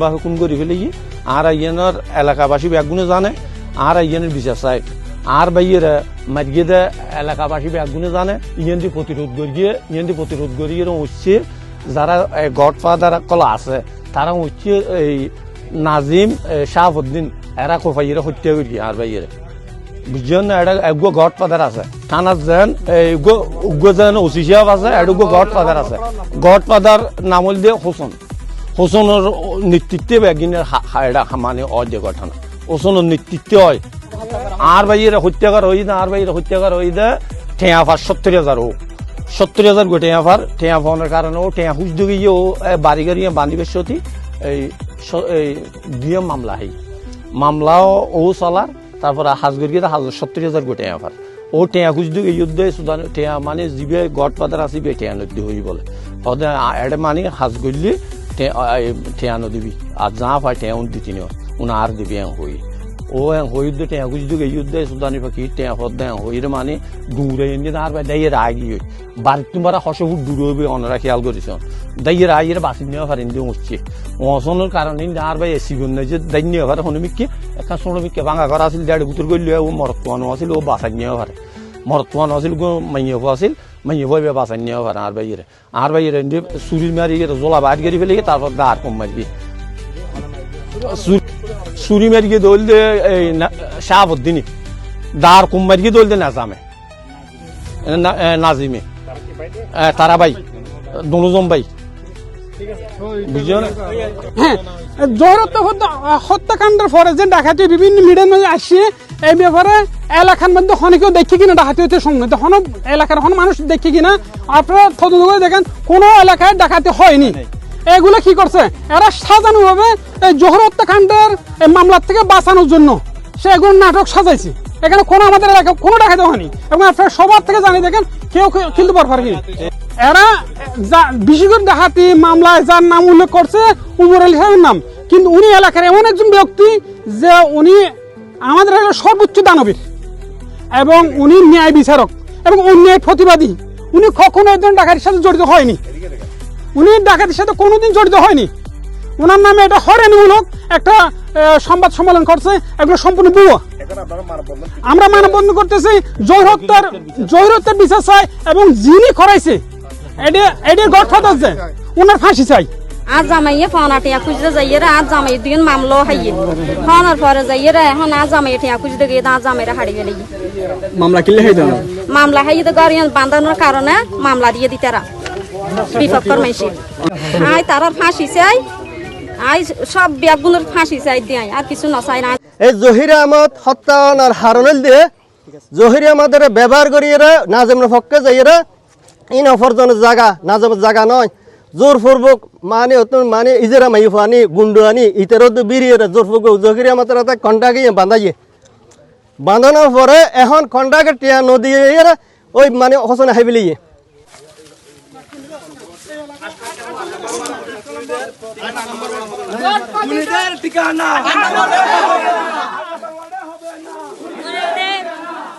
বা হুকুম করে ফেলে গিয়ে আর আইয়ানোর এলাকাবাসী ব্যাগগুলো জানে আর আইয়ানের বিচার চাই আর বাইয়েরা মারিয়ে দেয় এলাকাবাসী ব্যাগগুলো জানে ইয়েন্দি প্রতিরোধ করিয়ে হচ্ছে যারা গডফাদার কলা আছে তারা হচ্ছে এই নাজিম শাহাবুদ্দিন এরা কোফাইয়েরা হত্যা করি আর বাইয়েরা বুঝছেন না এটা এগো গডফাদার আছে থানার যেন উগ্র যেন ওসি সাহেব আছে এডুগো গডফাদার আছে গডফাদার নাম হল দিয়ে হোসনের নেতৃত্বে ব্যাগিনের এটা মানে অজে ঘটনা হোসনের নেতৃত্বে হয় আর বাইয়েরা হত্যাকার হই না আর বাইরে হত্যাকার হই দে ঠেয়া ফার 70,000 ও 70,000 গো ঠেয়া ফাওয়ার কারণে ও ঠেয়া হুজ দিকে ও বাড়ি গাড়ি বান্ধিবের সতী এই দিয়ে মামলাও ও চলার তারপর হাজগড়িয়ে 70,000 গো ঠেয়া ফার ও ঠেয়া হুজ দিকে যুদ্ধে সুদান ঠেয়া মানে জিবে গডফাদার আসিবে ঠেয়া নদী হই বলে ওদের এটা মানে হাজগড়লি ঠেয়া নদীবি আর যা পায় ঠেয়া দিতি উনা আর দিবি হই ও হইদ টেয়া গুজদুক যুদ্ধে সুদানি পাখি টেয়া হদ্দা হইরে মানে দূরে এনে আর দাইয়ে রাগি হই বাড়ি তোমার হসবুট দূর হইবে অনরা খেয়াল করিস দাইয়ে রাগিয়ে বাঁচি নেওয়া পারেন দিয়ে হচ্ছে অসনের কারণে আর ভাই এসি বন যে দাই নেওয়া পারে হনুমিককে একটা শ্রমিককে ভাঙা ঘর আসিল 1.5 বুতর করলে ও মরত্বানো আসিল ও বাঁচাই নেওয়া পারে মরত্বানো আসিল মাইয়ে আসিল মাইয়ে ভাই বাঁচাই নেওয়া পারে আর ভাইয়ের চুরি মারি জোলা বাইর করে ফেলে তারপর দাঁড় কম মারবি চুরি মারিয়ে দৌলতে এই শাহাবুদ্দিনী দার কুম মারিয়ে দৌলতে নাজিমে তারা ভাই দনুজন ভাই বুঝছো না হ্যাঁ জহরত হত্যাকাণ্ডের পরে যে ডাকাতি বিভিন্ন মিডিয়ার মধ্যে আসছে এই ব্যাপারে এলাকার মধ্যে অনেকেও দেখি কিনা ডাকাতি হতে সঙ্গে তখন এলাকার এখন মানুষ দেখি কিনা আপনারা তদন্ত করে দেখেন কোনো এলাকায় ডাকাতি হয়নি এগুলো কি করছে এরা সাজানো ভাবে এই জোহর হত্যাকাণ্ডের মামলার থেকে বাঁচানোর জন্য সে এগুলো নাটক সাজাইছে এখানে কোনো আমাদের এলাকায় কোনো ডাকাতি হয়নি এবং আপনারা সবার থেকে জানি দেখেন কেউ কিন্তু পারবে এরা বিশেষ করে ডাকাতি মামলায় যার নাম উল্লেখ করছে উমর আলী সাহেবের নাম কিন্তু উনি এলাকার এমন একজন ব্যক্তি যে উনি আমাদের এলাকার সর্বোচ্চ দানবীর এবং উনি ন্যায় বিচারক এবং অন্যায় প্রতিবাদী উনি কখনো একজন ডাকাতির সাথে জড়িত হয়নি উনি ডাকাতির সাথে কোনোদিন জড়িত হয়নি ওনার নামে এটা হয়রানিমূলক একটা সংবাদ সম্মেলন করছে এগুলো সম্পূর্ণ ভুয়া আমরা মানববন্ধন করতেছি জয়রত্যার বিচার চাই এবং যিনি করাইছে এটার গডফাদার যে ওনার ফাঁসি চাই আজ জামাইয়ে ফাওনা টিয়া খুঁজতে যাইয়েরা আজ জামাই দিন মামলো হাইয়ে ফাওনার পরে যাইয়েরা এখন আজ জামাই টিয়া খুঁজতে গিয়ে আজ জামাইরা হারিয়ে গেলে মামলা কিলে হাই দাও মামলা হাইয়ে তো গাড়িয়ান বাঁধানোর কারণে মামলা দিয়ে দিতারা বিপক্ষর মাইসি আই তারা ফাঁসি চাই আই সব ব্যাগগুলোর ফাঁসি চাই দিয়ে আর কিছু নচাই না এই জহির আহমদ হত্যা আর হারুনুল দিয়ে জহির আহমদের ব্যবহার করিয়ে নাজিমের পক্ষে যাইয়ে ইন অফরজনের জায়গা নাজিমের জায়গা নয় জোরপূর্বক মানে ইজেরা মাই আনি গুন্ডু আনি ইতেরও বিরিয়ে জোরপূর্বক জহির আহমদের কন্টাকে বাঁধানোর পরে এখন কন্টাকে টিয়া নদী ওই মানে হোসেন হাইবিলিয়ে ঠিকানা